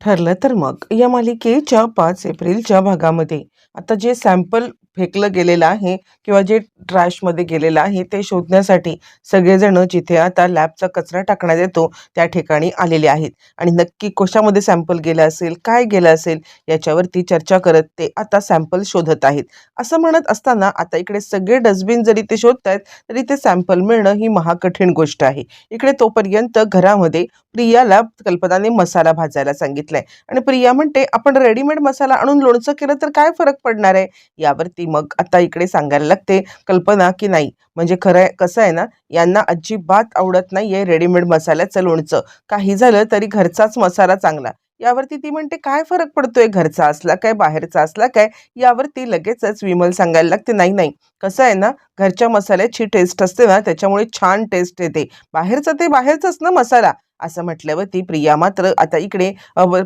ठरलं तर मग या मालिकेच्या 5 एप्रिलच्या भागामध्ये आता जे सॅम्पल फेकलं गेलेलं आहे किंवा जे ट्रॅशमध्ये गेलेलं आहे ते शोधण्यासाठी सगळेजण जिथे आता लॅबचा कचरा टाकण्यात येतो त्या ठिकाणी आलेले आहेत आणि नक्की कशामध्ये सॅम्पल गेलं असेल, काय गेलं असेल याच्यावरती चर्चा करत ते आता सॅम्पल शोधत आहेत. असं म्हणत असताना आता इकडे सगळे डस्टबिन जरी ते शोधतायत तरी ते सॅम्पल मिळणं ही महाकठीण गोष्ट आहे. इकडे तोपर्यंत घरामध्ये प्रियाला कल्पनाने मसाला भाजायला सांगितलाय आणि प्रिया म्हणते आपण रेडीमेड मसाला आणून लोणचं केलं तर काय फरक पडणार आहे. यावरती मग आता इकडे सांगायला लागते कल्पना की नाही म्हणजे खरं कसं आहे ना, यांना अजिबात आवडत नाहीये रेडीमेड मसाल्याचं लोणचं. काही झालं तरी घरचाच मसाला चांगला. यावरती ती म्हणते काय फरक पडतोय घरचा असला काय बाहेरचा असला काय. यावरती लगेचच विमल सांगायला लागते नाही नाही, कसं आहे ना, घरच्या मसाल्याची टेस्ट असते ना त्याच्यामुळे छान टेस्ट येते. बाहेरचं ते बाहेरचंच ना मसाला. असं म्हटल्यावरती प्रिया मात्र आता इकडे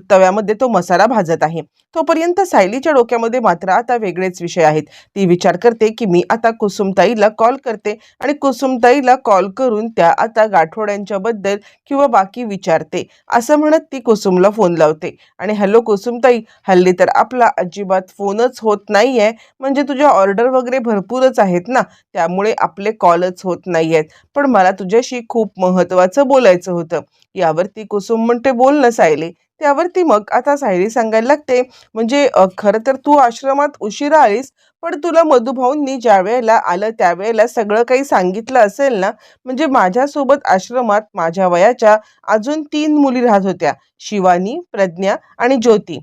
तव्यामध्ये तो मसाला भाजत आहे. तोपर्यंत सायलीच्या डोक्यामध्ये मात्र आता वेगळेच विषय आहेत. ती विचार करते की मी आता कुसुमताईला कॉल करते आणि कुसुमताईला कॉल करून त्या आता गाठोड्यांच्या बद्दल किंवा बाकी विचारते. असं म्हणत ती कुसुमला फोन लावते आणि हॅलो कुसुमताई, हल्ली तर आपला अजिबात फोनच होत नाहीये. म्हणजे तुझ्या ऑर्डर वगैरे भरपूरच आहेत ना, त्यामुळे आपले कॉलच होत नाहीयेत. पण मला तुझ्याशी खूप महत्त्वाचं बोलायचं होतं. यावरती कुसुम म्हणते बोल ना सायली. त्यावरती मग आता सायली सांगायला लागते म्हणजे खरं तर तू आश्रमात उशिरा आलीस, पण तुला मधुभाऊंनी ज्या वेळेला आलं त्यावेळेला सगळं काही सांगितलं असेल ना. म्हणजे माझ्यासोबत आश्रमात माझ्या वयाच्या अजून 3 मुली राहत होत्या, शिवानी, प्रज्ञा आणि ज्योती.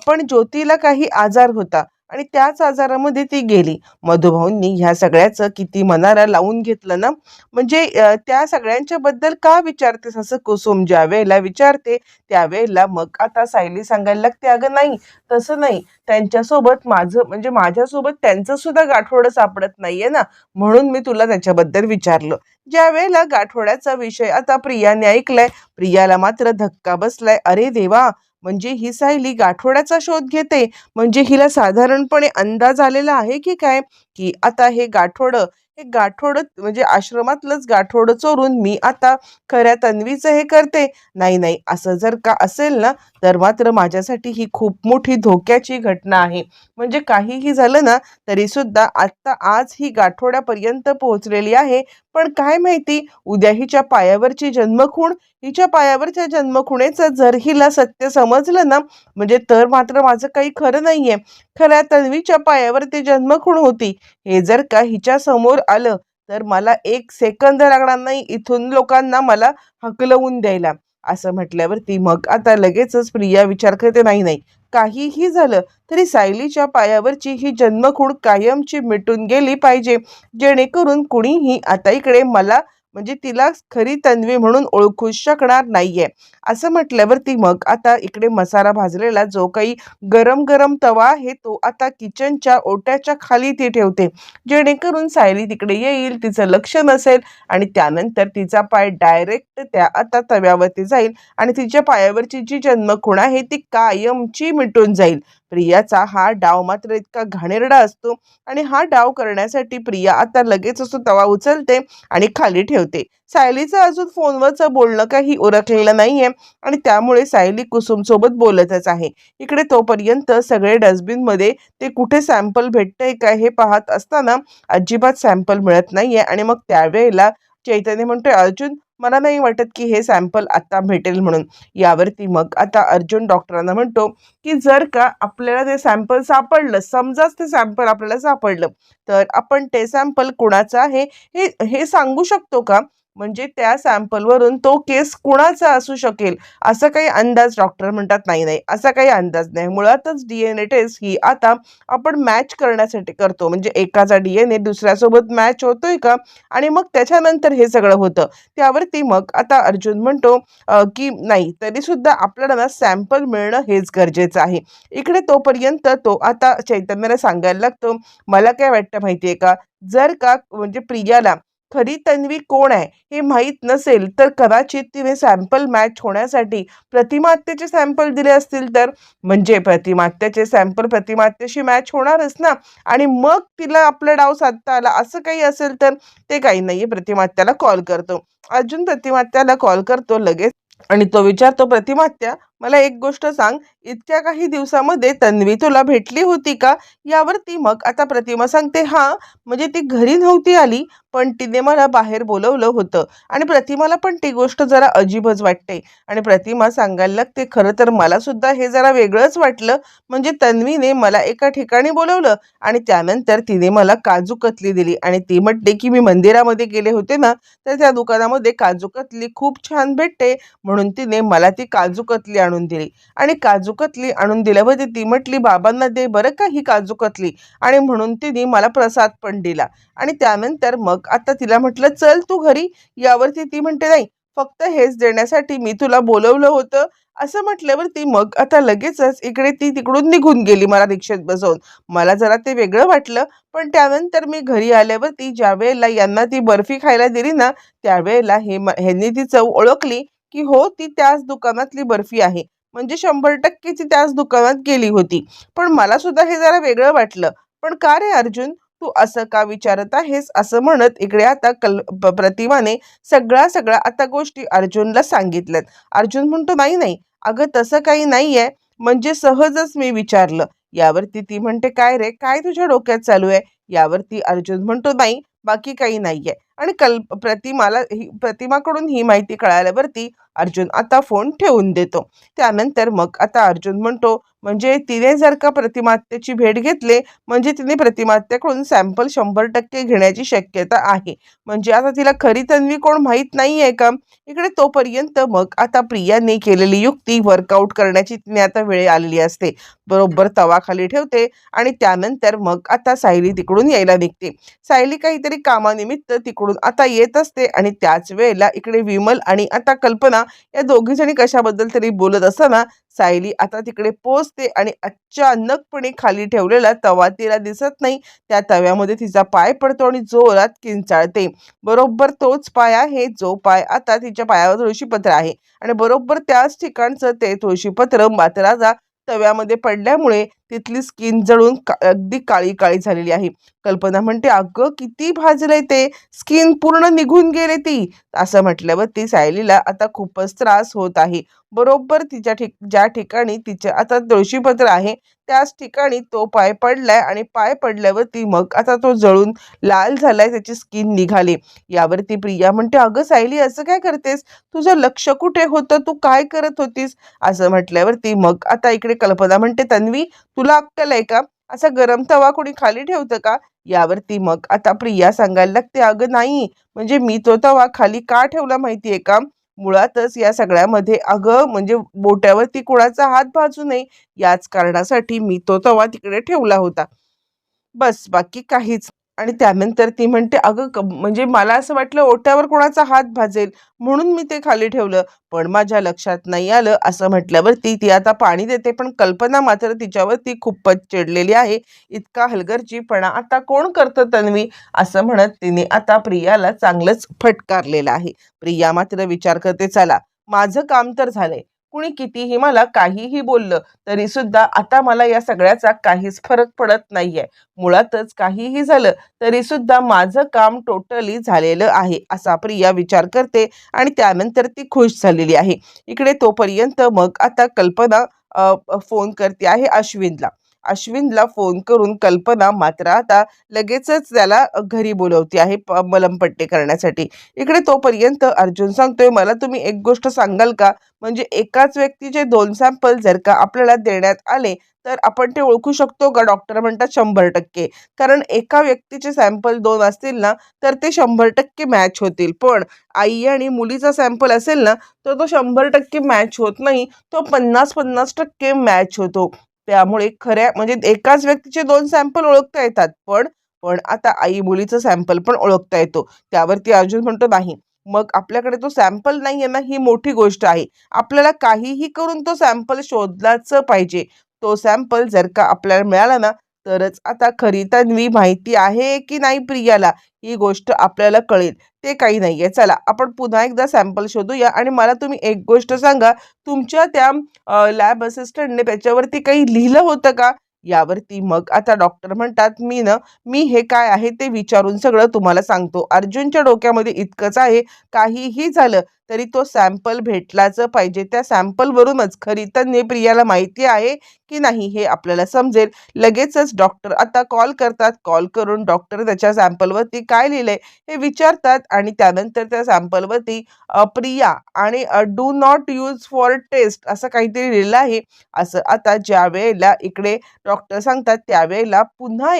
पण ज्योतीला काही आजार होता आणि त्याच आजारामध्ये ती गेली. मधुभाऊंनी ह्या सगळ्याचं किती मनाला लावून घेतलं ना. म्हणजे त्या सगळ्यांच्या बद्दल का विचारतेस असं कुसुम ज्या वेळेला विचारते त्यावेळेला मग आता सायली सांगायला लागते अगं नाही, तसं नाही. त्यांच्यासोबत माझं म्हणजे माझ्यासोबत त्यांचं सुद्धा गाठोडं सापडत नाहीये ना, म्हणून मी तुला त्याच्याबद्दल विचारलं. ज्या वेळेला गाठोड्याचा विषय आता प्रियाने ऐकलाय, प्रियाला मात्र धक्का बसलाय. अरे देवा, म्हणजे ही सायली गाठोड्याचा शोध घेते. म्हणजे हिला साधारणपणे अंदाज आलेला आहे की काय, की आता हे गाठोडं म्हणजे आश्रमातलंच गाठोडं चोरून मी आता खऱ्या तन्वीचं हे करते. नाही नाही, असं जर का असेल ना तर मात्र माझ्यासाठी ही खूप मोठी धोक्याची घटना आहे. म्हणजे काहीही झालं ना तरी सुद्धा आता आज ही गाठोड्यापर्यंत पोहोचलेली आहे. पण काय माहिती उद्या हिच्या पायावरची जन्मखूण, हिच्या पायावरच्या जन्मखुणेचं जर हिला सत्य समजलं ना, म्हणजे तर मात्र माझं काही खरं नाहीये. खऱ्या तन्वीच्या पायावर ती जन्मखूण होती हे जर का हिच्या समोर आलं तर मला 1 सेकंद लागणार नाही इथून लोकांना मला हकलवून द्यायला. असं म्हटल्यावरती मग आता लगेचच प्रिया विचार करते नाही नाही, काहीही झालं तरी सायलीच्या पायावरची ही जन्मखूण कायमची मिटून गेली पाहिजे, जेणेकरून कुणीही आता इकडे मला म्हणजे तिला खरी तन्वी म्हणून ओळखू शकणार नाहीये. असं म्हटल्यावरती मग आता इकडे मसाला भाजलेला जो काही गरम गरम तवा आहे तो आता किचनच्या ओट्याच्या खाली ती ठेवते, जेणेकरून सायली तिकडे येईल, तिचं लक्ष नसेल आणि त्यानंतर तिचा पाय डायरेक्ट त्या आता तव्यावरती जाईल आणि तिच्या पायावरची जी जन्मखूण आहे ती कायमची मिटून जाईल. प्रियाचा हा डाव मात्र इतका घाणेरडा असतो आणि हा डाव करण्यासाठी प्रिया आता लगेच असतो तवा उचलते आणि खाली ठेवते. सायलीचं अजून फोनवरचं बोलणं काही उरकलेलं नाहीये आणि त्यामुळे सायली कुसुम सोबत बोलतच आहे. इकडे तोपर्यंत सगळे डस्टबिनमध्ये ते कुठे सॅम्पल भेटतंय का हे पाहत असताना अजिबात सॅम्पल मिळत नाहीये आणि मग त्यावेळेला चैतन्य म्हणतोय अर्जुन, मला नाही वाटत की हे सॅम्पल आता भेटेल म्हणून. यावरती मग आता अर्जुन डॉक्टरांना म्हणतो की जर का आपल्याला ते सॅम्पल सापडलं, समजाच ते सॅम्पल आपल्याला सापडलं, तर आपण ते सॅम्पल कुणाचं आहे हे हे सांगू शकतो का. म्हणजे त्या सॅम्पलवरून तो केस कुणाचा असू शकेल असा काही अंदाज. डॉक्टर म्हणतात नाही नाही, असा काही अंदाज नाही. मुळातच DNA टेस्ट ही आता आपण मॅच करण्यासाठी करतो. म्हणजे एकाचा DNA दुसऱ्यासोबत मॅच होतोय का आणि मग त्याच्यानंतर हे सगळं होतं. त्यावरती मग आता अर्जुन म्हणतो की नाही तरी सुद्धा आपल्याला ना सॅम्पल मिळणं हेच गरजेचं आहे. इकडे तोपर्यंत तो आता चैतन्याला सांगायला लागतो मला काय वाटतं माहितीये का, जर का म्हणजे प्रियाला खरी तन्वी कोण आहे हे माहीत नसेल तर कदाचित तिने सॅम्पल मॅच होण्यासाठी प्रतिमात्याचे सॅम्पल दिले असतील तर. म्हणजे प्रतिमात्याचे सॅम्पल प्रतिमात्याशी मॅच होणारच ना आणि मग तिला आपला डाव साधता आला असं काही असेल तर. ते काही नाहीये, प्रतिमात्याला कॉल करतो. अर्जुन प्रतिमात्याला कॉल करतो लगेच आणि तो विचारतो प्रतिमात्या मला एक गोष्ट सांग, इतक्या काही दिवसामध्ये तन्वी तुला भेटली होती का? यावरती मग आता प्रतिमा सांगते, हां, म्हणजे ती घरी नव्हती आली, पण तिने मला बाहेर बोलवलं होतं. आणि प्रतिमाला पण ती गोष्ट जरा अजीबच वाटते. आणि प्रतिमा सांगायला लागते, खरं तर मला सुद्धा हे जरा वेगळंच वाटलं. म्हणजे तन्वीने मला एका ठिकाणी बोलवलं आणि त्यानंतर तिने मला काजू कतली दिली आणि ती म्हणते, की मी मंदिरामध्ये गेले होते ना, तर त्या दुकानामध्ये काजू कतली खूप छान भेटते, म्हणून तिने मला ती काजू कतली आणून दिली. आणि काजू कतली आणून दिल्यावर ती म्हटली, बाबांना दे बरं का ही काजू कतली. आणि म्हणून तिने मला प्रसाद पण दिला. आणि त्यानंतर मग आता तिला म्हटलं, चल तू घरी. यावरती ती म्हणते, नाही, फक्त हेच देण्यासाठी मी तुला बोलवलं होतं. असं म्हटल्यावरती मग आता लगेचच इकडे ती तिकडून निघून गेली मला रिक्षेत बसवून. मला जरा ते वेगळं वाटलं. पण त्यानंतर मी घरी आल्यावरती ज्यावेळेला यांना ती बर्फी खायला दिली ना, त्यावेळेला ह्यांनी ती चव ओळखली, की हो, ती त्याच दुकानातली बर्फी आहे. म्हणजे 100% ती त्याच दुकानात गेली होती. पण मला सुद्धा हे जरा वेगळं वाटलं. पण का रे अर्जुन, तू असं का विचारत आहेस? असं म्हणत इकडे आता प्रतिमाने सगळ्या आता गोष्टी अर्जुनला सांगितल्यात. अर्जुन म्हणतो, नाही नाही, अगं तसं काही नाहीये, म्हणजे सहजच मी विचारलं. यावरती ती म्हणते, काय रे, काय तुझ्या डोक्यात चालू आहे? यावरती अर्जुन म्हणतो, नाही, बाकी काही नाहीये. आणि प्रतिमाकडून ही माहिती कळाल्यावरती अर्जुन आता फोन ठेवून देतो. त्यानंतर मग आता अर्जुन म्हणतो, म्हणजे तिने जर का प्रतिमात्याची भेट घेतली, म्हणजे तिने प्रतिमात्याकडून सॅम्पल 100% घेण्याची शक्यता आहे. म्हणजे आता तिला खरी तन्वी कोण माहीत नाहीये का? इकडे तोपर्यंत मग आता प्रियाने केलेली युक्ती वर्कआउट करण्याची तिने आता वेळ आलेली असते. बरोबर तवा खाली ठेवते आणि त्यानंतर मग आता सायली तिकडून यायला निघते. सायली काहीतरी कामानिमित्त तिकडून आता येत असते आणि त्याच वेळेला इकडे विमल आणि आता कल्पना या दोघी जणी कशाबद्दल तरी बोलत असताना सायली आता तिकडे पोहोचते आणि अचानकपणे खाली ठेवलेला तवा तिला दिसत नाही. त्या तव्यामध्ये तिचा पाय पडतो आणि जोरात किंचाळते. बरोबर तोच पाय आहे जो पाय आता तिच्या पायावर तुळशीपत्र आहे. आणि बरोबर त्याच ठिकाणचं ते तुळशीपत्र मात्र आता तव्यामध्ये पडल्यामुळे तिथली स्किन जळून अगदी काळी काळी झालेली आहे. कल्पना म्हणते, अगं किती भाजलंय ते, स्किन पूर्ण निघून गेले ती. असं म्हटल्यावर ती सायलीला आता खूपच त्रास होत आहे. बरोबर ज्या ठिकाणी तिच्या आता तुळशीपत्र आहे त्याच ठिकाणी तो पाय पडलाय आणि पाय पडल्यावरती मग आता तो जळून लाल झालाय, त्याची स्किन निघाली. यावरती प्रिया म्हणते, अगं सायली, असं काय करतेस? तुझं लक्ष कुठे होतं? तू काय करत होतीस? असं म्हटल्यावरती मग आता इकडे कल्पना म्हणते, तन्वी, तुला अक्कल आहे का? असा गरम तवा कोणी खाली ठेवतं का? यावरती मग आता प्रिया सांगायला लागते, अगं नाही, म्हणजे मी तो तवा खाली का ठेवला माहितीये का? मुळातच या सगळ्यामध्ये अगं म्हणजे बोट्यावरती कोणाचा हात भाजू नये याच कारणासाठी मी तो तवा तिकडे ठेवला होता. बस, बाकी काहीच. आणि त्यानंतर ती म्हणते, अगं म्हणजे मला असं वाटलं ओट्यावर कोणाचा हात भाजेल, म्हणून मी ते खाली ठेवलं, पण माझ्या लक्षात नाही आलं. असं म्हटल्यावरती ती आता पाणी देते, पण कल्पना मात्र तिच्यावरती खूपच चिडलेली आहे. इतका हलगर्जीपणा आता कोण करतं तन्वी? असं म्हणत तिने आता प्रियाला चांगलंच फटकारलेलं आहे. प्रिया मात्र विचार करते, चला, माझं काम तर झालंय. कुणी कितीही मला काहीही बोललं तरी सुद्धा आता मला या सगळ्याचा काहीच फरक पडत नाहीये. मुळातच काहीही झालं तरी सुद्धा माझं काम टोटली झालेलं आहे, असा प्रिया विचार करते आणि त्यानंतर ती खुश झालेली आहे. इकडे तोपर्यंत मग आता कल्पना फोन करते आहे अश्विनला. अश्विनला फोन करून कल्पना मात्र आता लगेचच त्याला घरी बोलवते आहे मलमपट्टी करण्यासाठी. इकडे तोपर्यंत अर्जुन सांगतोय, मला तुम्ही एक गोष्ट सांगाल का? म्हणजे एकाच व्यक्तीचे 2 सॅम्पल जर का आपल्याला देण्यात आले तर आपण ते ओळखू शकतो का? डॉक्टर म्हणतात 100%. कारण एका व्यक्तीचे सॅम्पल 2 असतील ना, तर ते 100% मॅच होतील. पण आई आणि मुलीचा सॅम्पल असेल ना, तर तो 100% मॅच होत नाही. तो 50-50% मॅच होतो. त्यामुळे खऱ्या म्हणजे एकाच व्यक्तीचे 2 सॅम्पल ओळखता येतात. पण पण आता आई मुलीचं सॅम्पल पण ओळखता येतो. त्यावरती अर्जुन म्हणतो, नाही, मग आपल्याकडे तो सॅम्पल नाहीये ना, ही मोठी गोष्ट आहे. आपल्याला काहीही करून तो सॅम्पल शोधलाच पाहिजे. तो सॅम्पल जर का आपल्याला मिळाला ना, तरच आता खरी तन्वी माहिती आहे की नाही प्रियाला, ही गोष्ट आपल्याला कळेल. ते काही नाहीये. चला, आपण पुन्हा एकदा सॅम्पल शोधूया आणि मला तुम्ही एक गोष्ट सांगा, तुमच्या त्या लॅब असिस्टंटने त्याच्यावरती काही लिहिलं होतं का? यावरती मग आता डॉक्टर म्हणतात, मी हे काय आहे ते विचारून सगळं तुम्हाला सांगतो. अर्जुनच्या डोक्यामध्ये इतकंच आहे, काहीही झालं तरी तो सॅम्पल भेटलाच पाहिजे. त्या सॅम्पलवरूनच खरी तर प्रियाला माहिती आहे की नाही हे आपल्याला समजेल. लगेचच डॉक्टर आता कॉल करतात. कॉल करून डॉक्टर त्याच्या सॅम्पलवरती काय लिहिलंय हे विचारतात आणि त्यानंतर त्या सॅम्पलवरती प्रिया आणि do not use for test असं काहीतरी लिहिलं आहे. असं आता ज्या वेळेला इकडे डॉक्टर सांगतात त्यावेळेला पुन्हा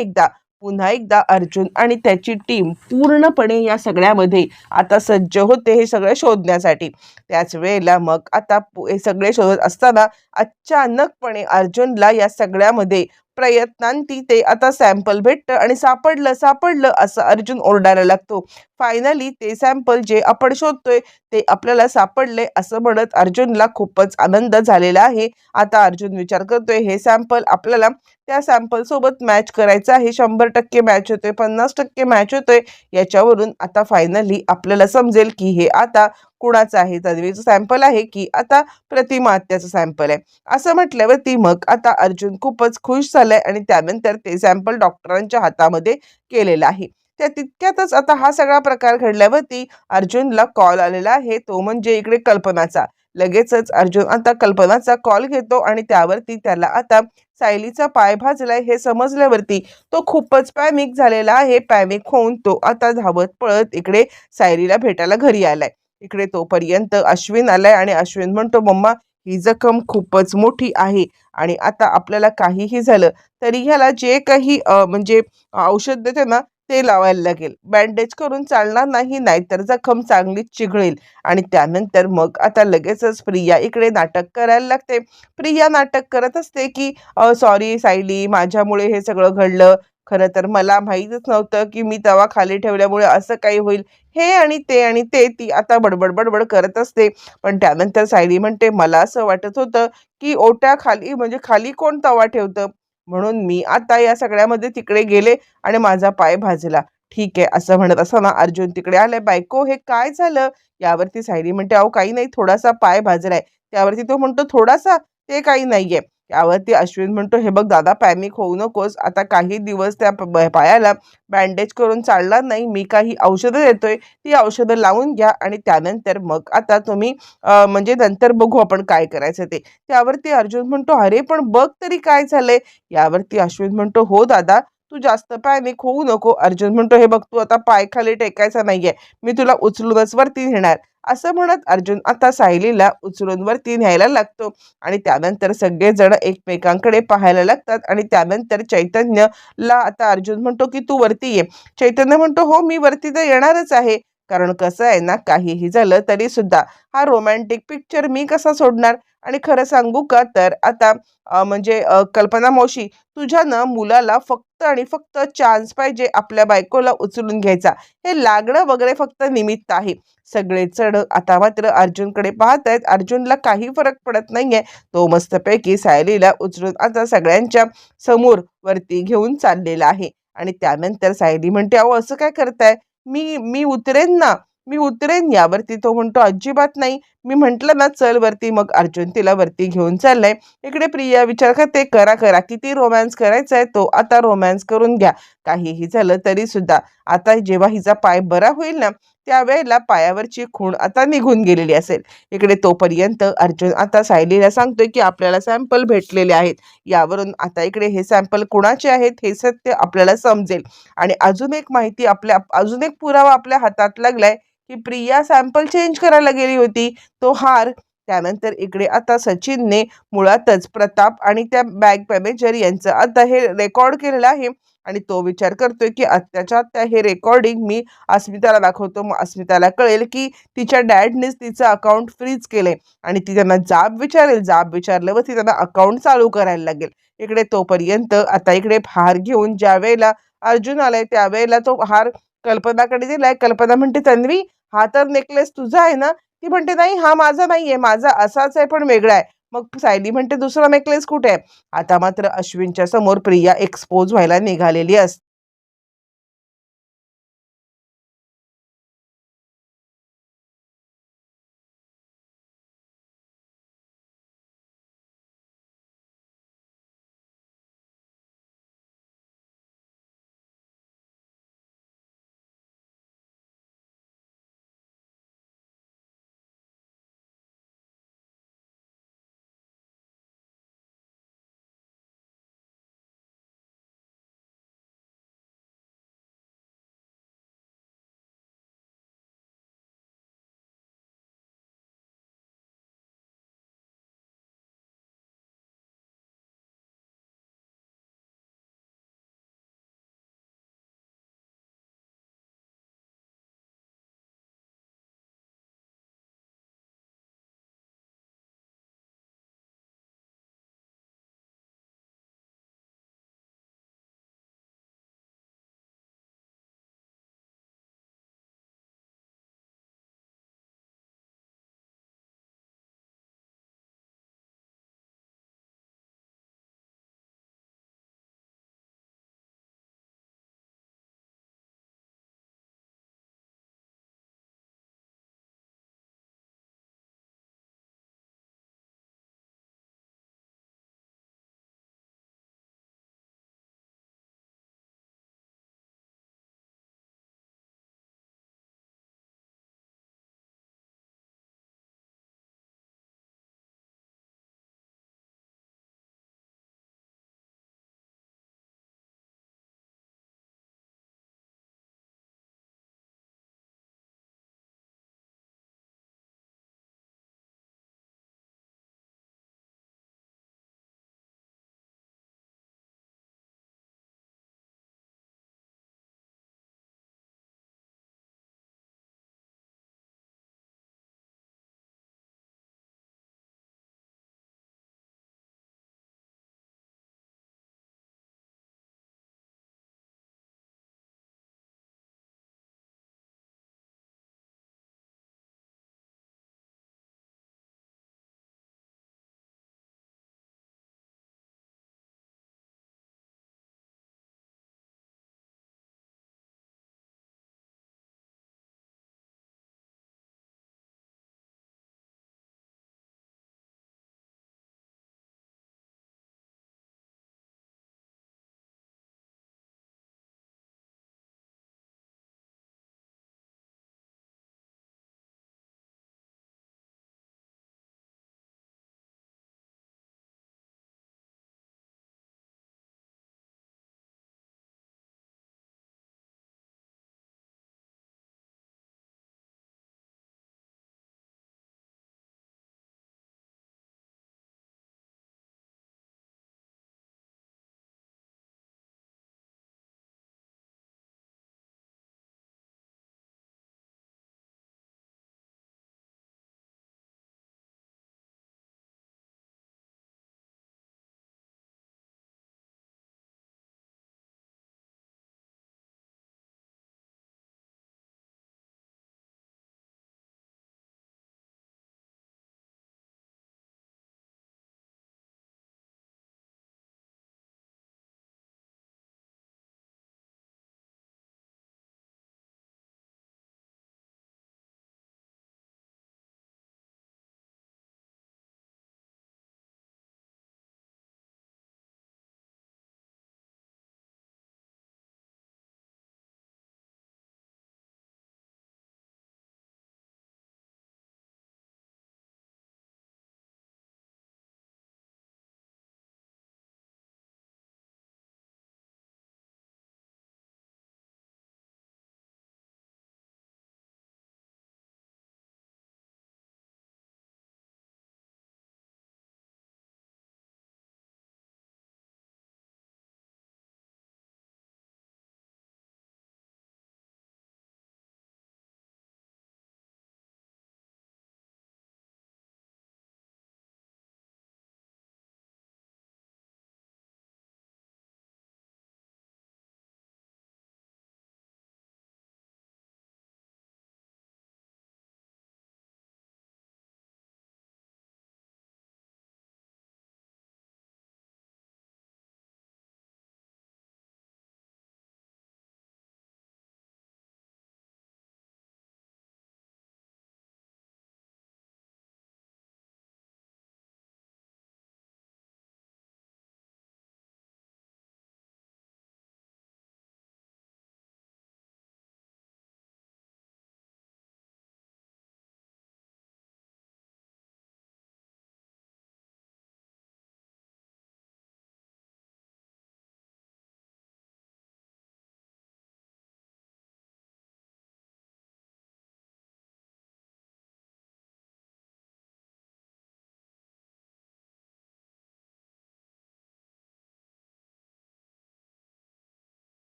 एकदा अर्जुन आणि त्याची टीम पूर्णपणे या सगळ्यामध्ये आता सज्ज होते हे सगळं शोधण्यासाठी. त्याच वेळेला मग आता हे सगळे शोधत असताना अचानकपणे अर्जुनला या सगळ्यामध्ये प्रयत्नांती ते आता सॅम्पल भेटतं आणि सापडलं सापडलं असं अर्जुन ओरडायला लागतो. फायनली ते सॅम्पल जे आपण शोधतोय ते आपल्याला सापडले असं म्हणत अर्जुनला खूपच आनंद झालेला आहे. आता अर्जुन विचार करतोय हे सॅम्पल आपल्याला त्या सॅम्पल सोबत मॅच करायचं आहे. 100% मॅच होतोय, 50% मॅच होतोय. याच्यावरून आता फायनली आपल्याला समजेल की हे आता कुणाचं आहे, तन्वीचं सॅम्पल आहे की आता प्रतिमा आत्याचं सॅम्पल आहे. असं म्हटल्यावरती मग आता अर्जुन खूपच खुश झालाय आणि त्यानंतर ते सॅम्पल डॉक्टरांच्या हातामध्ये केलेलं आहे. त्या तितक्यातच आता हा सगळा प्रकार घडल्यावरती अर्जुनला कॉल आलेला आहे, तो म्हणजे इकडे कल्पनाचा. लगेचच अर्जुन आता कल्पनाचा कॉल घेतो आणि त्यावरती त्याला आता सायलीचा पाय भाजलाय हे समजल्यावरती तो खूपच पॅनिक झालेला आहे. पॅनिक होऊन तो आता धावत पळत इकडे सायलीला भेटायला घरी आलाय. इकडे तोपर्यंत अश्विन आलाय आणि अश्विन म्हणतो, मम्मा ही जखम खूपच मोठी आहे आणि आता आपल्याला काहीही झालं तरी ह्याला जे काही म्हणजे औषध देते ना ते लावायला लागेल. बँडेज करून चालणार नाही, नाहीतर जखम चांगलीच चिघळेल. आणि त्यानंतर मग आता लगेचच प्रिया इकडे नाटक करायला लागते. प्रिया नाटक करत असते की सॉरी सायली, माझ्यामुळे हे सगळं घडलं. खरं तर मला माहीतच नव्हतं की मी तवा खाली ठेवल्यामुळे असं काही होईल. हे आणि ते ती आता बडबड करत असते. पण त्यानंतर सायली म्हणते, मला असं वाटत होतं की ओट्याखाली म्हणजे खाली कोण तवा ठेवतं, म्हणून मी आता या सगळ्यामध्ये तिकडे गेले आणि माझा पाय भाजला. ठीक आहे असं म्हणत असताना अर्जुन तिकडे आलाय. बायको हे काय झालं? यावरती सायली म्हणते, अहो काही नाही, थोडासा पाय भाजलाय. त्यावरती तो म्हणतो, थोडासा? ते काही नाहीये. यावरती अश्विन म्हणतो, हे बघ दादा, पॅनिक होऊ नकोस. आता काही दिवस त्या पायाला बँडेज करून चालणार नाही. मी काही औषधं देतोय, ती औषधं लावून घ्या आणि त्यानंतर मग आता तुम्ही म्हणजे नंतर बघू आपण काय करायचं ते. त्यावरती अर्जुन म्हणतो, अरे पण बघ तरी काय झालंय. यावरती अश्विन म्हणतो, हो दादा, तू जास्त पॅनिक होऊ नको. अर्जुन म्हणतो, हे बघ तू आता पाय खाली टेकायचा नाहीये, मी तुला उचलूनच वरती नेणार. असं म्हणत अर्जुन आता सायलीला उचलून वरती न्यायला लागतो आणि त्यानंतर सगळेजण एकमेकांकडे पाहायला लागतात आणि त्यानंतर चैतन्यला आता अर्जुन म्हणतो की तू वरती ये. चैतन्य म्हणतो, हो मी वरती तर येणारच आहे. कारण कसं आहे ना, काहीही झालं तरी सुद्धा हा रोमॅन्टिक पिक्चर मी कसा सोडणार. आणि खरं सांगू का तर आता म्हणजे कल्पना मावशी, तुझ्या ना मुलाला फक्त आणि फक्त चान्स पाहिजे आपल्या बायकोला उचलून घ्यायचा. हे लागणं वगैरे फक्त निमित्त आहे. सगळेजण आता मात्र अर्जुनकडे पाहत आहेत. अर्जुनला काही फरक पडत नाहीये. तो मस्तपैकी सायलीला उचलून आता सगळ्यांच्या समोर वरती घेऊन चाललेला आहे. आणि त्यानंतर सायली म्हणते, अहो असं काय करताय? मी मी उतरेन ना, मी उतरेन. यावरती तो म्हणतो, अजिबात नाही, मी म्हंटल ना चल वरती. मग अर्जुन तिला वरती घेऊन चाललाय. इकडे प्रिया विचार करते, करा करा, किती रोमॅन्स करायचा आहे तो आता रोमॅन्स करून घ्या. काहीही झालं तरी सुद्धा आता जेव्हा हिचा पाय बरा होईल ना त्यावेळेला पायावरची खूण आता निघून गेलेली असेल. इकडे तोपर्यंत अर्जुन आता सायलीला सांगतोय की आपल्याला सॅम्पल भेटलेले आहेत. यावरून आता इकडे हे सॅम्पल कुणाचे आहेत हे सत्य आपल्याला समजेल. आणि अजून एक पुरावा आपल्या हातात लागलाय की प्रिया सॅम्पल चेंज करायला गेली होती. तो हार. त्यानंतर इकडे आता सचिनने मुळातच प्रताप आणि त्या बँक मॅनेजर यांचं आता हे रेकॉर्ड केलेलं आहे आणि तो विचार करतोय की आत्याच्या आत्या हे रेकॉर्डिंग मी अस्मिताला दाखवतो. मग अस्मिताला कळेल की तिच्या डॅडनेच तिचं अकाउंट फ्रीज केलंय आणि ती त्यांना जाब विचारेल. जाब विचारल्यावर ती त्यांना अकाउंट चालू करायला लागेल. इकडे तोपर्यंत आता इकडे हार घेऊन ज्या वेळेला अर्जुन आलाय त्यावेळेला तो हार कल्पनाकडे दिलाय. कल्पना म्हणते, तन्वी हा तर नेकलेस तुझा आहे ना? ती म्हणते, नाही हा माझा नाहीये, माझा असाच आहे पण वेगळा आहे. मग सायली म्हणते, दुसरा नेकलेस कुठे आहे? आता मात्र अश्विनच्या समोर प्रिया एक्सपोज व्हायला निघालेली असते.